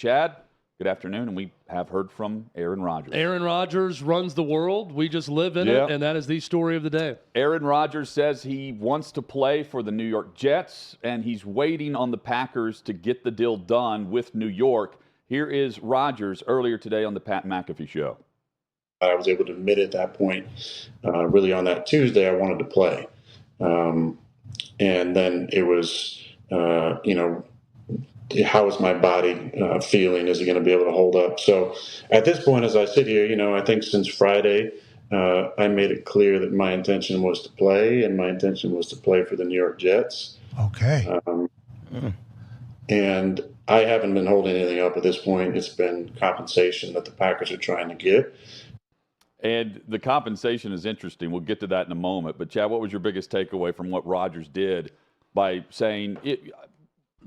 Chad. Good afternoon, and we have heard from Aaron Rodgers. Aaron Rodgers runs the world. We just live in it, and that is the story of the day. Aaron Rodgers says he wants to play for the New York Jets, and he's waiting on the Packers to get the deal done with New York. Here is Rodgers earlier today on the Pat McAfee Show. I was able to admit at that point, really on that Tuesday, I wanted to play. And then it was, how is my body feeling? Is it going to be able to hold up? So at this point, as I sit here, I think since Friday, I made it clear that my intention was to play, and my intention was to play for the New York Jets. Okay. And I haven't been holding anything up at this point. It's been compensation that the Packers are trying to get. And the compensation is interesting. We'll get to that in a moment. But, Chad, what was your biggest takeaway from what Rodgers did by saying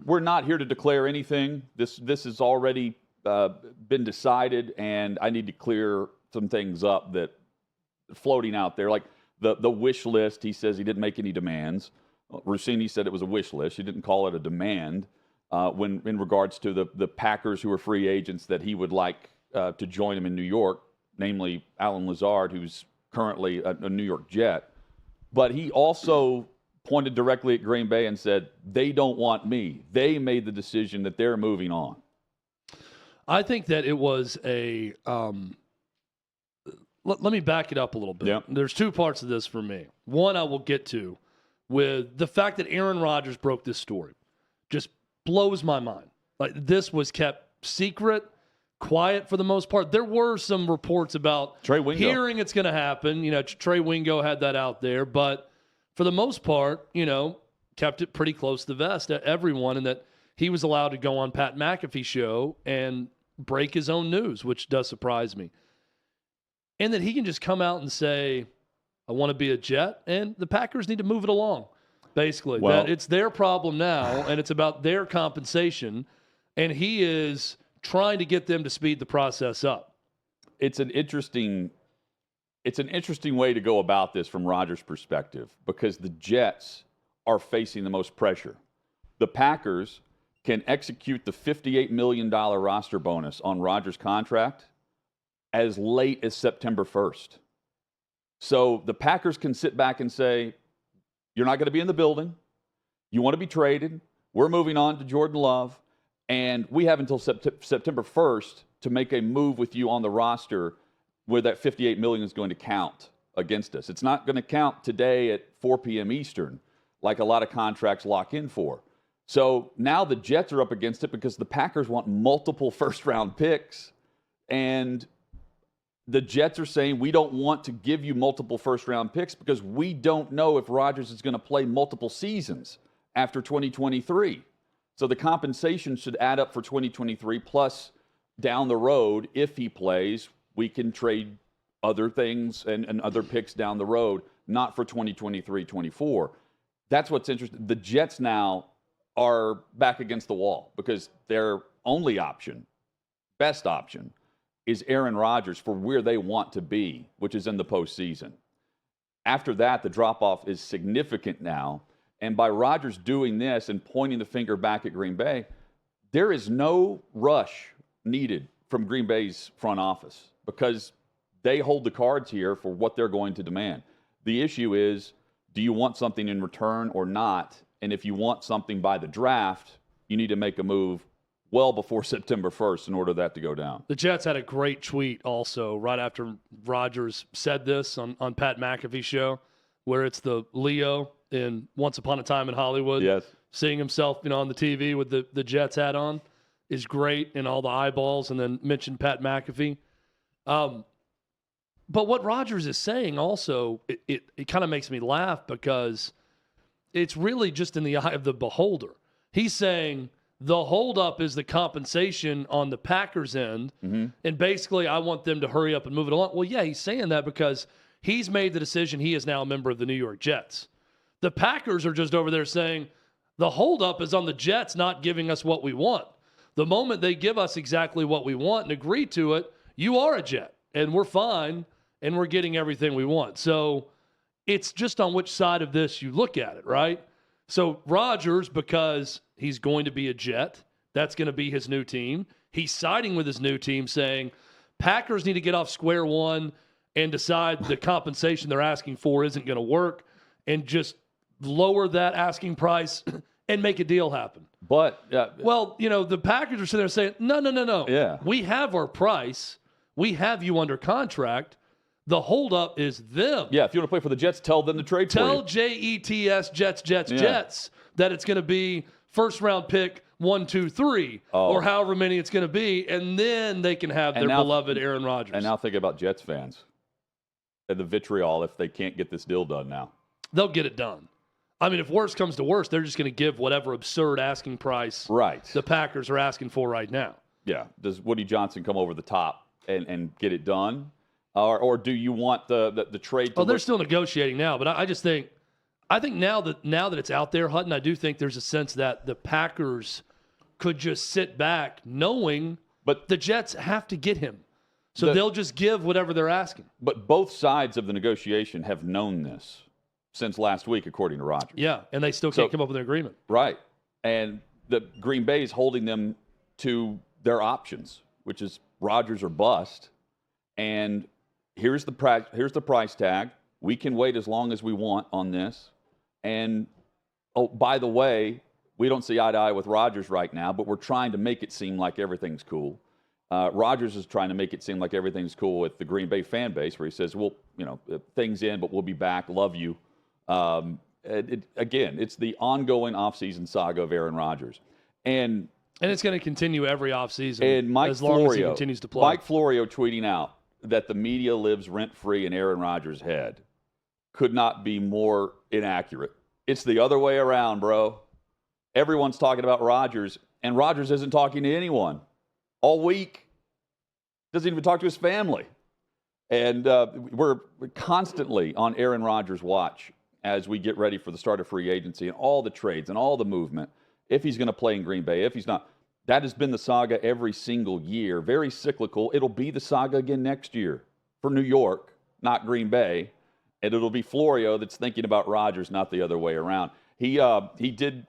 we're not here to declare anything. This has already been decided, and I need to clear some things up that floating out there. Like the wish list, he says he didn't make any demands. Rossini said it was a wish list. He didn't call it a demand when in regards to the Packers who are free agents that he would like to join him in New York, namely Alan Lazard, who's currently a New York Jet. But he also pointed directly at Green Bay and said, they don't want me. They made the decision that they're moving on. I think that it was a let me back it up a little bit. Yep. There's two parts of this for me. One I will get to with the fact that Aaron Rodgers broke this story. Just blows my mind. Like, this was kept secret, quiet for the most part. There were some reports about Trey Wingo hearing it's going to happen. Trey Wingo had that out there, but for the most part, kept it pretty close to the vest to everyone, and that he was allowed to go on Pat McAfee show and break his own news, which does surprise me. And that he can just come out and say, I want to be a Jet, and the Packers need to move it along, basically. Well, that it's their problem now, and it's about their compensation, and he is trying to get them to speed the process up. It's an interesting way to go about this from Rodgers' perspective, because the Jets are facing the most pressure. The Packers can execute the $58 million roster bonus on Rodgers' contract as late as September 1st. So the Packers can sit back and say, you're not going to be in the building. You want to be traded. We're moving on to Jordan Love. And we have until September 1st to make a move with you on the roster where that $58 million is going to count against us. It's not going to count today at 4 p.m. Eastern like a lot of contracts lock in for. So now the Jets are up against it because the Packers want multiple first-round picks, and the Jets are saying we don't want to give you multiple first-round picks because we don't know if Rodgers is going to play multiple seasons after 2023. So the compensation should add up for 2023, plus down the road, if he plays, we can trade other things and other picks down the road, not for 2023-24. That's what's interesting. The Jets now are back against the wall because their only option, best option, is Aaron Rodgers for where they want to be, which is in the postseason. After that, the drop-off is significant now. And by Rodgers doing this and pointing the finger back at Green Bay, there is no rush needed from Green Bay's front office because they hold the cards here for what they're going to demand. The issue is, do you want something in return or not? And if you want something by the draft, you need to make a move well before September 1st in order for that to go down. The Jets had a great tweet also right after Rodgers said this on Pat McAfee's show, where it's the Leo in Once Upon a Time in Hollywood. Yes. Seeing himself, on the TV with the Jets hat on is great, and all the eyeballs, and then mentioned Pat McAfee. But what Rodgers is saying also, it kind of makes me laugh because it's really just in the eye of the beholder. He's saying the holdup is the compensation on the Packers end, and basically I want them to hurry up and move it along. Well, yeah, he's saying that because he's made the decision. He is now a member of the New York Jets. The Packers are just over there saying the holdup is on the Jets not giving us what we want. The moment they give us exactly what we want and agree to it, you are a Jet, and we're fine, and we're getting everything we want. So it's just on which side of this you look at it, right? So Rodgers, because he's going to be a Jet, that's going to be his new team. He's siding with his new team, saying Packers need to get off square one and decide the compensation they're asking for isn't going to work and just lower that asking price and make a deal happen. But well, the Packers are sitting there saying, no. Yeah. We have our price. We have you under contract. The holdup is them. Yeah, if you want to play for the Jets, tell them to trade for you. Tell Jets, Jets that it's going to be first round pick 1, 2, 3, or however many it's going to be, and then they can have their beloved Aaron Rodgers. And now think about Jets fans and the vitriol if they can't get this deal done now. They'll get it done. I mean, if worse comes to worse, they're just going to give whatever absurd asking price the Packers are asking for right now. Yeah. Does Woody Johnson come over the top and get it done? Or do you want the trade to they're still negotiating now, but I just think now that it's out there, Hutton, I do think there's a sense that the Packers could just sit back knowing but the Jets have to get him. So they'll just give whatever they're asking. But both sides of the negotiation have known this since last week, according to Rodgers. Yeah, and they still can't come up with an agreement. Right. And the Green Bay is holding them to their options, which is Rodgers or bust. And here's the price tag. We can wait as long as we want on this. And, by the way, we don't see eye to eye with Rodgers right now, but we're trying to make it seem like everything's cool. Rodgers is trying to make it seem like everything's cool with the Green Bay fan base, where he says, well, things in, but we'll be back. Love you. Again, it's the ongoing offseason saga of Aaron Rodgers. And it's going to continue every offseason as long as he continues to play. Mike Florio tweeting out that the media lives rent-free in Aaron Rodgers' head could not be more inaccurate. It's the other way around, bro. Everyone's talking about Rodgers, and Rodgers isn't talking to anyone all week. Doesn't even talk to his family. And we're constantly on Aaron Rodgers' watch as we get ready for the start of free agency and all the trades and all the movement. If he's going to play in Green Bay, if he's not. That has been the saga every single year. Very cyclical. It'll be the saga again next year for New York, not Green Bay. And it'll be Florio that's thinking about Rodgers, not the other way around. He did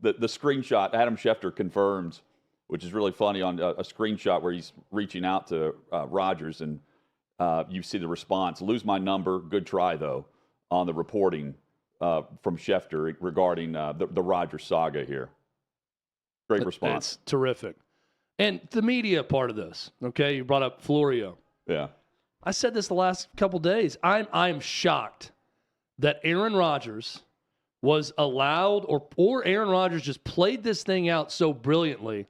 the screenshot. Adam Schefter confirms, which is really funny, on a screenshot where he's reaching out to Rodgers, and you see the response. Lose my number. Good try, though, on the reporting from Schefter regarding the Rodgers saga here. Great response. It's terrific. And the media part of this, okay? You brought up Florio. Yeah. I said this the last couple days. I am shocked that Aaron Rodgers was allowed, or Aaron Rodgers just played this thing out so brilliantly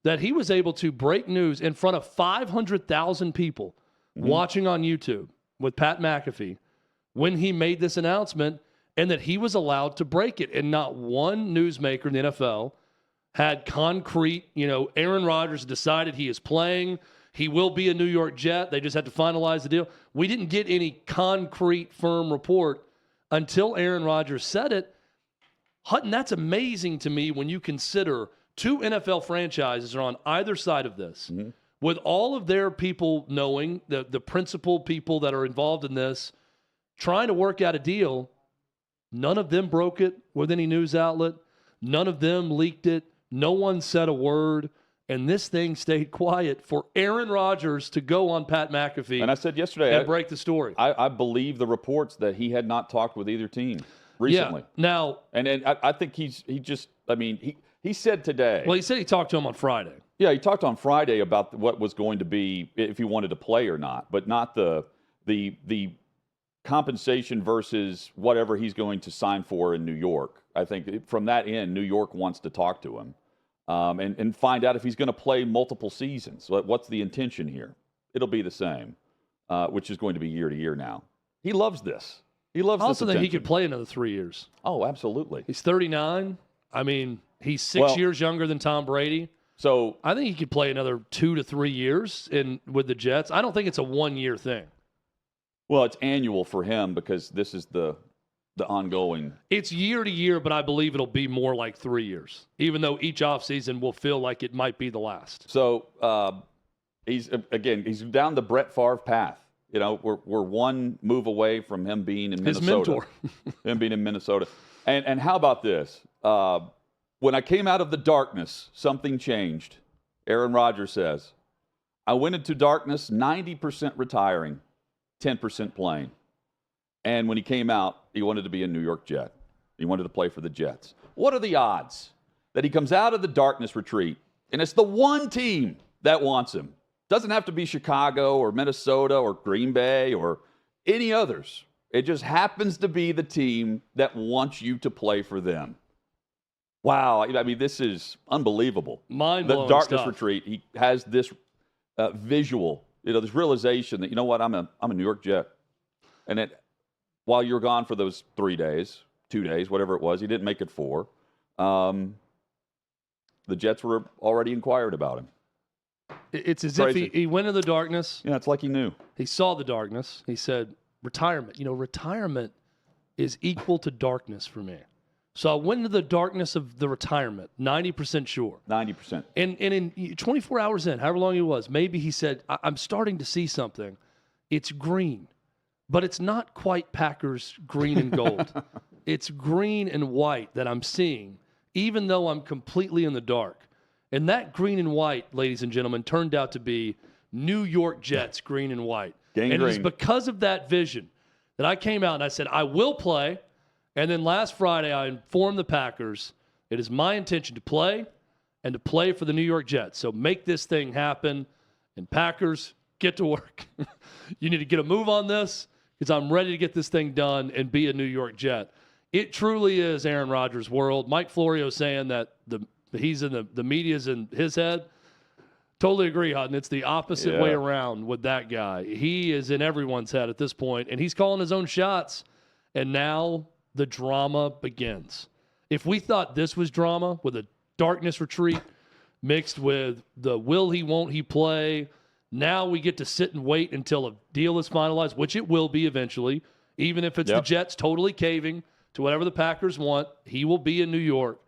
that he was able to break news in front of 500,000 people watching on YouTube with Pat McAfee when he made this announcement, and that he was allowed to break it. And not one newsmaker in the NFL had concrete, Aaron Rodgers decided he is playing. He will be a New York Jet. They just had to finalize the deal. We didn't get any concrete, firm report until Aaron Rodgers said it. Hutton, that's amazing to me when you consider two NFL franchises are on either side of this. Mm-hmm. With all of their people knowing, the principal people that are involved in this, trying to work out a deal, none of them broke it with any news outlet. None of them leaked it. No one said a word. And this thing stayed quiet for Aaron Rodgers to go on Pat McAfee. And I said yesterday, and break the story. I believe the reports that he had not talked with either team recently. Yeah. Now, and I think he said today. Well, he said he talked to him on Friday. Yeah, he talked on Friday about what was going to be if he wanted to play or not, but not the compensation versus whatever he's going to sign for in New York. I think from that end, New York wants to talk to him. And find out if he's going to play multiple seasons. What's the intention here? It'll be the same, which is going to be year to year now. He loves this. He loves this. I also think he could play another 3 years. Oh, absolutely. He's 39. I mean, he's 6 years younger than Tom Brady. So I think he could play another 2 to 3 years with the Jets. I don't think it's a 1 year thing. Well, it's annual for him because this is the ongoing. It's year to year, but I believe it'll be more like 3 years, even though each offseason will feel like it might be the last. So he's down the Brett Favre path. We're one move away from him being in Minnesota. His mentor. Him being in Minnesota. And how about this? When I came out of the darkness, something changed. Aaron Rodgers says, I went into darkness 90% retiring, 10% playing. And when he came out, he wanted to be a New York Jet. He wanted to play for the Jets. What are the odds that he comes out of the darkness retreat and it's the one team that wants him? Doesn't have to be Chicago or Minnesota or Green Bay or any others. It just happens to be the team that wants you to play for them. Wow. I mean, this is unbelievable. Mind-blowing The darkness stuff. retreat, he has this visual, this realization that, you know what, I'm a New York Jet. And while you're gone for those 3 days, 2 days, whatever it was, he didn't make it 4. The Jets were already inquired about him. It's as Crazy. if he went in the darkness. Yeah, it's like he knew. He saw the darkness. He said, retirement. Retirement is equal to darkness for me. So I went into the darkness of the retirement, 90% sure. 90%. And in 24 hours in, however long it was, maybe he said, I'm starting to see something. It's green, but it's not quite Packers green and gold. It's green and white that I'm seeing, even though I'm completely in the dark. And that green and white, ladies and gentlemen, turned out to be New York Jets green and white. Gang and green. it's because of that vision that I came out and I said, I will play. And then last Friday, I informed the Packers, it is my intention to play and to play for the New York Jets. So make this thing happen. And Packers, get to work. You need to get a move on this because I'm ready to get this thing done and be a New York Jet. It truly is Aaron Rodgers' world. Mike Florio saying that he's in the media's in his head. Totally agree, Hutton. It's the opposite way around with that guy. He is in everyone's head at this point, and he's calling his own shots. And now the drama begins. If we thought this was drama with a darkness retreat mixed with the will he, won't he play, now we get to sit and wait until a deal is finalized, which it will be eventually, even if it's the Jets totally caving to whatever the Packers want. He will be in New York.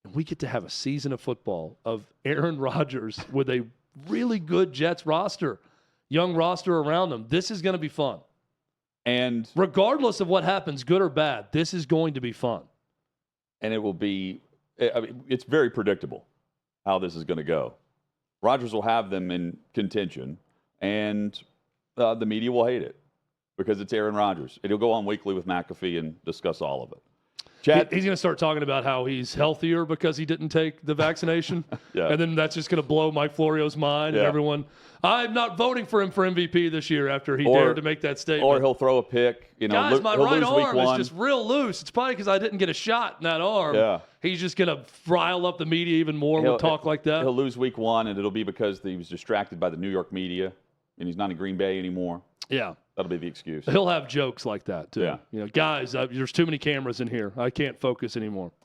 And we get to have a season of football of Aaron Rodgers with a really good Jets roster, young roster around them. This is going to be fun. And regardless of what happens, good or bad, this is going to be fun. And it will be, it's very predictable how this is going to go. Rodgers will have them in contention, and the media will hate it because it's Aaron Rodgers. It'll go on weekly with McAfee and discuss all of it. Chad, he's going to start talking about how he's healthier because he didn't take the vaccination. And then that's just going to blow Mike Florio's mind and everyone. I'm not voting for him for MVP this year after he dared to make that statement. Or he'll throw a pick. Guys, my right arm is just real loose. It's probably because I didn't get a shot in that arm. Yeah. He's just going to rile up the media even more with talk like that. He'll lose week 1, and it'll be because he was distracted by the New York media, and he's not in Green Bay anymore. Yeah. That'll be the excuse. He'll have jokes like that, too. Yeah. Guys, there's too many cameras in here. I can't focus anymore.